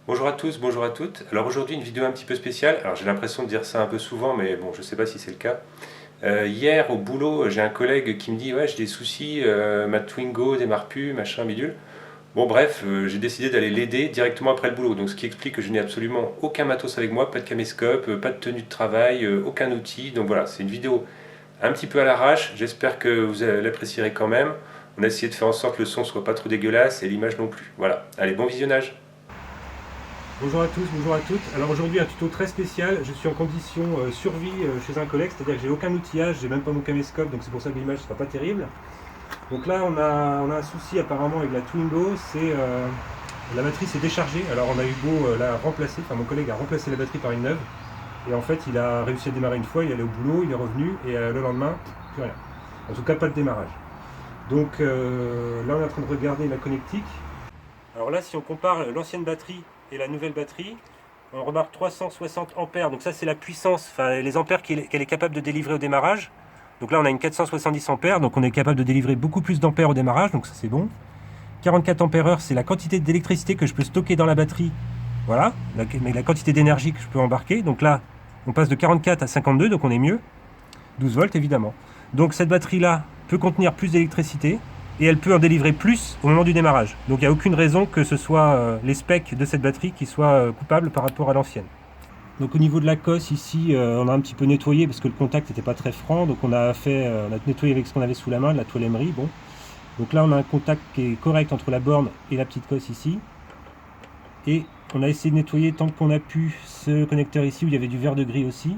Bonjour à tous, bonjour à toutes. Alors aujourd'hui une vidéo un petit peu spéciale. Alors j'ai l'impression de dire ça un peu souvent, mais bon, je sais pas si c'est le cas. Hier au boulot, j'ai un collègue qui me dit ouais, j'ai des soucis, ma Twingo démarre plus, machin bidule. Bon bref, j'ai décidé d'aller l'aider directement après le boulot. Donc ce qui explique que je n'ai absolument aucun matos avec moi, pas de caméscope, pas de tenue de travail, aucun outil. Donc voilà, c'est une vidéo un petit peu à l'arrache. J'espère que vous l'apprécierez quand même. On a essayé de faire en sorte que le son soit pas trop dégueulasse et l'image non plus. Voilà. Allez, bon visionnage. Bonjour à tous, bonjour à toutes. Alors aujourd'hui un tuto très spécial, je suis en condition survie chez un collègue, c'est-à-dire que j'ai aucun outillage, j'ai même pas mon caméscope, donc c'est pour ça que l'image ne sera pas terrible. Donc là on a un souci apparemment avec la Twingo, c'est la batterie s'est déchargée, alors on a eu beau la remplacer, enfin mon collègue a remplacé la batterie par une neuve, et en fait il a réussi à démarrer une fois, il est allé au boulot, il est revenu, et le lendemain, plus rien. En tout cas pas de démarrage. Donc là on est en train de regarder la connectique. Alors là si on compare l'ancienne batterie et la nouvelle batterie, on remarque 360 ampères, donc ça c'est la puissance, enfin les ampères qu'elle est capable de délivrer au démarrage. Donc là on a une 470 ampères, donc on est capable de délivrer beaucoup plus d'ampères au démarrage, donc ça c'est bon. 44 ampères heure, c'est la quantité d'électricité que je peux stocker dans la batterie, voilà, mais la quantité d'énergie que je peux embarquer. Donc là on passe de 44 à 52, donc on est mieux. 12 volts évidemment. Donc cette batterie là peut contenir plus d'électricité, et elle peut en délivrer plus au moment du démarrage. Donc il n'y a aucune raison que ce soit les specs de cette batterie qui soient coupables par rapport à l'ancienne. Donc au niveau de la cosse ici, on a un petit peu nettoyé parce que le contact n'était pas très franc, donc on a nettoyé avec ce qu'on avait sous la main, de la toile émery. Bon. Donc là on a un contact qui est correct entre la borne et la petite cosse ici. Et on a essayé de nettoyer tant qu'on a pu ce connecteur ici où il y avait du verre de gris aussi.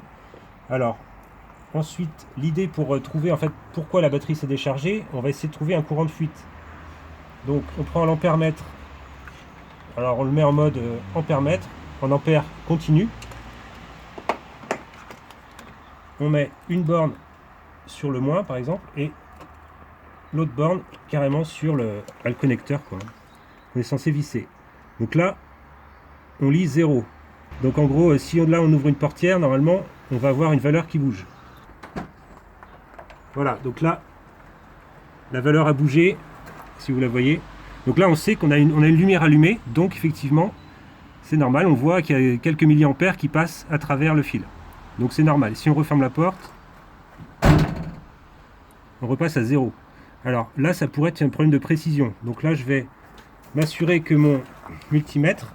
Alors ensuite, l'idée pour trouver en fait pourquoi la batterie s'est déchargée, on va essayer de trouver un courant de fuite. Donc on prend l'ampèremètre, alors on le met en mode ampèremètre, en ampère continu. On met une borne sur le moins par exemple, et l'autre borne carrément sur le connecteur quoi. On est censé visser. Donc là, on lit 0. Donc en gros, si là on ouvre une portière, normalement on va avoir une valeur qui bouge. Voilà, donc là, la valeur a bougé, si vous la voyez. Donc là, on sait qu'on a une lumière allumée, donc effectivement, c'est normal, on voit qu'il y a quelques milliampères qui passent à travers le fil. Donc c'est normal. Si on referme la porte, on repasse à 0. Alors là, ça pourrait être un problème de précision. Donc là, je vais m'assurer que mon multimètre,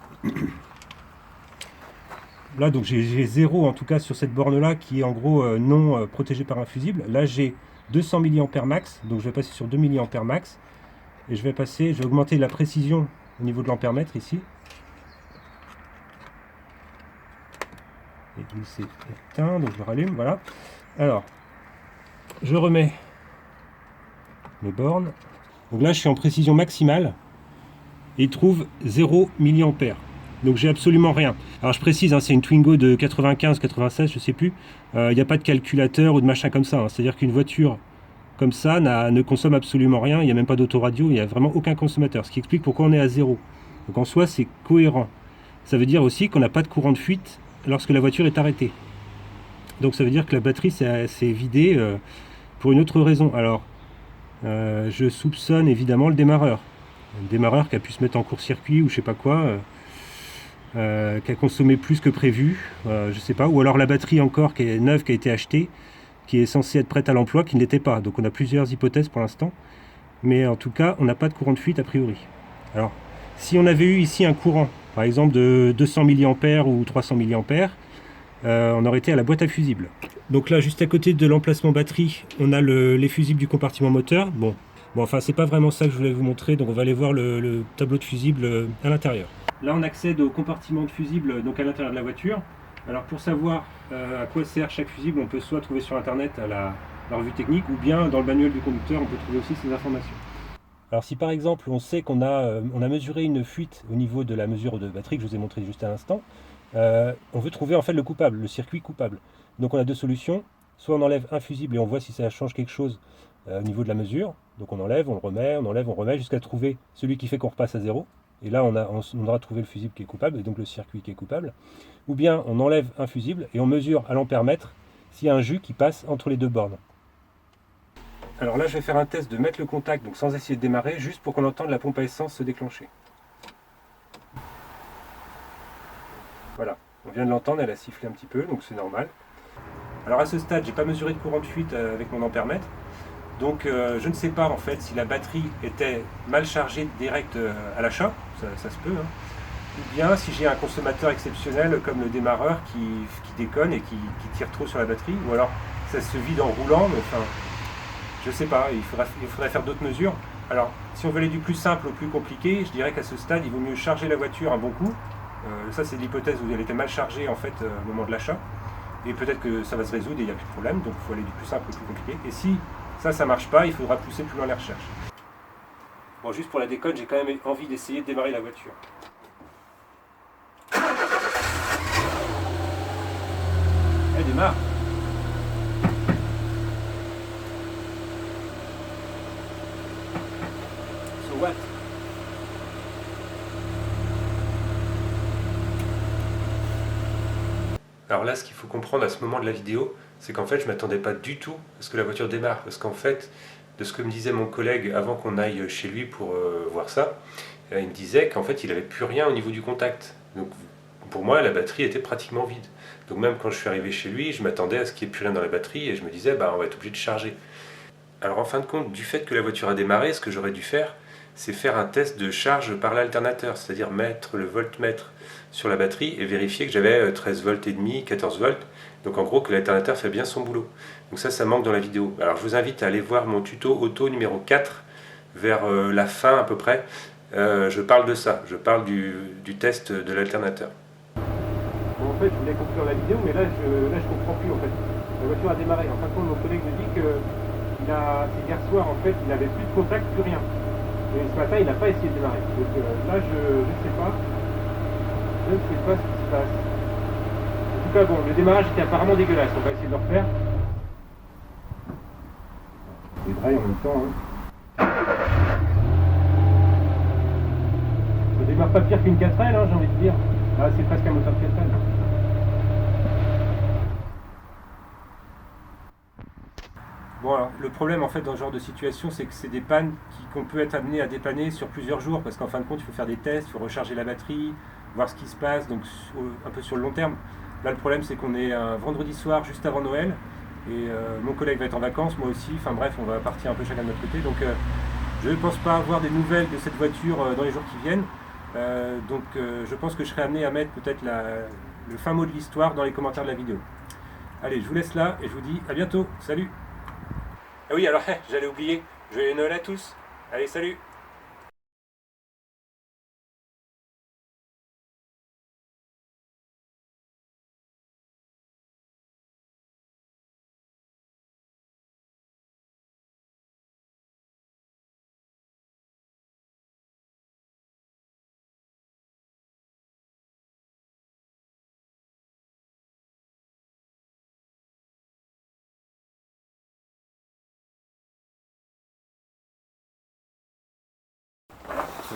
là, donc j'ai 0 en tout cas sur cette borne-là, qui est en gros non protégée par un fusible. Là, j'ai 200 mA max, donc je vais passer sur 2 mA max. Et je vais augmenter la précision au niveau de l'ampèremètre ici. Et il s'est éteint, donc je le rallume, voilà. Alors, je remets mes bornes. Donc là, je suis en précision maximale. Et il trouve 0 mA. Donc j'ai absolument rien. Alors je précise, hein, c'est une Twingo de 95, 96, je sais plus. Il n'y a pas de calculateur ou de machin comme ça. Hein. C'est-à-dire qu'une voiture comme ça ne consomme absolument rien. Il n'y a même pas d'autoradio, il n'y a vraiment aucun consommateur. Ce qui explique pourquoi on est à 0. Donc en soi, c'est cohérent. Ça veut dire aussi qu'on n'a pas de courant de fuite lorsque la voiture est arrêtée. Donc ça veut dire que la batterie s'est vidée pour une autre raison. Alors, je soupçonne évidemment le démarreur. Un démarreur qui a pu se mettre en court-circuit ou je sais pas quoi, qui a consommé plus que prévu, je sais pas. Ou alors la batterie encore qui est neuve, qui a été achetée, qui est censée être prête à l'emploi, qui ne l'était pas. Donc on a plusieurs hypothèses pour l'instant. Mais en tout cas, on n'a pas de courant de fuite a priori. Alors, si on avait eu ici un courant, par exemple de 200 mA ou 300 mA, on aurait été à la boîte à fusibles. Donc là, juste à côté de l'emplacement batterie, on a les fusibles du compartiment moteur. Bon, enfin, c'est pas vraiment ça que je voulais vous montrer, donc on va aller voir le tableau de fusibles à l'intérieur. Là, on accède au compartiment de fusibles, donc à l'intérieur de la voiture. Alors, pour savoir à quoi sert chaque fusible, on peut soit trouver sur Internet la revue technique, ou bien dans le manuel du conducteur, on peut trouver aussi ces informations. Alors si par exemple on sait qu'on a mesuré une fuite au niveau de la mesure de batterie que je vous ai montré juste à l'instant, on veut trouver en fait le coupable, le circuit coupable. Donc on a deux solutions, soit on enlève un fusible et on voit si ça change quelque chose au niveau de la mesure, donc on enlève, on le remet, on enlève, on remet jusqu'à trouver celui qui fait qu'on repasse à 0, et là on aura trouvé le fusible qui est coupable, et donc le circuit qui est coupable. Ou bien on enlève un fusible et on mesure à l'ampèremètre s'il y a un jus qui passe entre les deux bornes. Alors là, je vais faire un test de mettre le contact, donc sans essayer de démarrer, juste pour qu'on entende la pompe à essence se déclencher. Voilà, on vient de l'entendre, elle a sifflé un petit peu, donc c'est normal. Alors à ce stade, j'ai pas mesuré de courant de fuite avec mon ampèremètre, donc je ne sais pas en fait si la batterie était mal chargée direct à l'achat, ça se peut, hein. Ou bien si j'ai un consommateur exceptionnel comme le démarreur qui déconne et qui tire trop sur la batterie, ou alors ça se vide en roulant, mais enfin, je sais pas, il faudrait faire d'autres mesures. Alors, si on veut aller du plus simple au plus compliqué, je dirais qu'à ce stade, il vaut mieux charger la voiture un bon coup. Ça, c'est l'hypothèse où elle était mal chargée en fait au moment de l'achat. Et peut-être que ça va se résoudre et il n'y a plus de problème, donc il faut aller du plus simple au plus compliqué. Et si ça marche pas, il faudra pousser plus loin les recherches. Bon, juste pour la déconne, j'ai quand même envie d'essayer de démarrer la voiture. Elle démarre. So what? Alors là, ce qu'il faut comprendre à ce moment de la vidéo, c'est qu'en fait, je ne m'attendais pas du tout à ce que la voiture démarre. Parce qu'en fait, de ce que me disait mon collègue avant qu'on aille chez lui pour voir ça, il me disait qu'en fait, il n'avait plus rien au niveau du contact. Donc pour moi, la batterie était pratiquement vide. Donc même quand je suis arrivé chez lui, je m'attendais à ce qu'il n'y ait plus rien dans la batterie et je me disais, bah, on va être obligé de charger. Alors en fin de compte, du fait que la voiture a démarré, ce que j'aurais dû faire, c'est faire un test de charge par l'alternateur, c'est-à-dire mettre le voltmètre sur la batterie et vérifier que j'avais 13 volts et demi, 14 volts. Donc en gros que l'alternateur fait bien son boulot. Donc ça manque dans la vidéo. Alors je vous invite à aller voir mon tuto auto numéro 4 vers la fin à peu près. Je parle de ça, je parle du test de l'alternateur. Bon, en fait, je voulais conclure la vidéo, mais là je comprends plus en fait. La voiture a démarré. En fin de compte, mon collègue me dit que hier soir en fait, il n'avait plus de contact, plus rien. Et ce matin, il n'a pas essayé de démarrer. Donc là, je ne sais pas. Je ne sais pas ce qui se passe. En tout cas, bon, le démarrage était apparemment dégueulasse. On va essayer de le refaire. Les brailles en même temps. Hein. Ça démarre pas pire qu'une 4L, hein, j'ai envie de dire. Là, c'est presque un moteur de 4L. Bon, alors, le problème en fait dans ce genre de situation, c'est que c'est des pannes qu'on peut être amené à dépanner sur plusieurs jours, parce qu'en fin de compte, il faut faire des tests, il faut recharger la batterie, voir ce qui se passe, donc un peu sur le long terme. Là, le problème, c'est qu'on est un vendredi soir juste avant Noël, et mon collègue va être en vacances, moi aussi, enfin bref, on va partir un peu chacun de notre côté, donc je ne pense pas avoir des nouvelles de cette voiture dans les jours qui viennent, donc je pense que je serai amené à mettre peut-être le fin mot de l'histoire dans les commentaires de la vidéo. Allez, je vous laisse là, et je vous dis à bientôt, salut! Ah oui, alors, j'allais oublier. Joyeux Noël à tous. Allez, salut!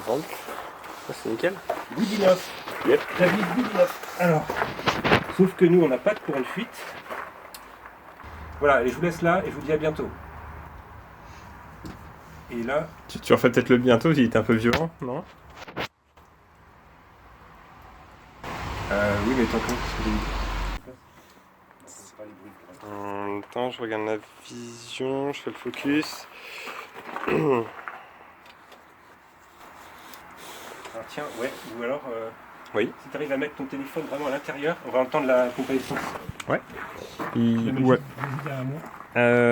Vente. Ça c'est nickel. Boudinoff. Yep. David Boudinoff. Alors, sauf que nous, on n'a pas de courant de fuite. Voilà, allez, je vous laisse là et je vous dis à bientôt. Et là... Tu refais peut-être le bientôt, il était un peu violent, non? Oui, mais tant que... En même temps, je regarde la vision, je fais le focus. Ah, tiens, ouais, ou alors... Oui. Si tu arrives à mettre ton téléphone vraiment à l'intérieur, on va entendre la comparaison. Ouais. Ouais.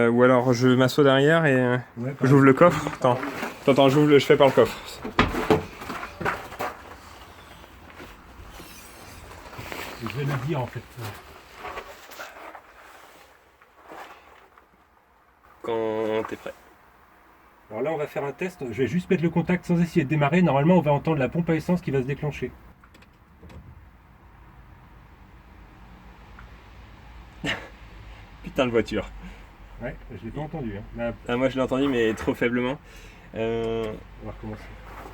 Ou alors je m'assois derrière et j'ouvre le coffre. Attends, je fais par le coffre. Je vais le dire en fait. Quand t'es prêt. Alors là, on va faire un test. Je vais juste mettre le contact sans essayer de démarrer. Normalement, on va entendre la pompe à essence qui va se déclencher. Putain de voiture. Ouais, je l'ai pas entendu. Hein. Moi je l'ai entendu, mais trop faiblement. On va recommencer.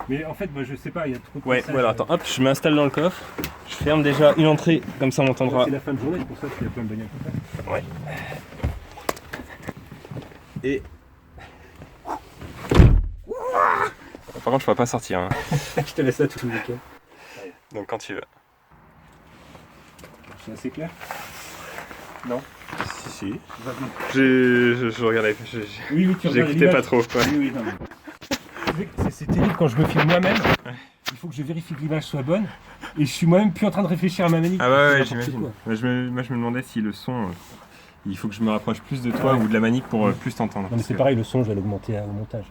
Mais en fait, moi, je sais pas, il y a trop de Ouais, passages. voilà, attends, hop, je m'installe dans le coffre. Je ferme déjà une entrée, comme ça on entendra. C'est la fin de journée, c'est pour ça qu'il y a plein de bagnoles comme ça. Ouais. Et. Par contre, je pourrais pas sortir. Hein. Je te laisse ça tout le week-end. Donc quand tu veux. C'est assez clair? Non. Si. Je regardais. Oui, tu j'écoutais pas trop. Ouais. Oui, non. C'est terrible quand je me filme moi-même. Il faut que je vérifie que l'image soit bonne. Et je suis moi-même plus en train de réfléchir à ma manip. Ah ouais, j'imagine. Moi je me demandais si le son, il faut que je me rapproche plus de toi ou de la manip pour plus t'entendre. Non mais c'est pareil, le son je vais l'augmenter au montage.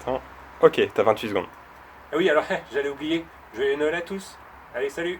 Attends. Ok, t'as 28 secondes. Ah oui, alors j'allais oublier. Joyeux Noël à tous. Allez, salut.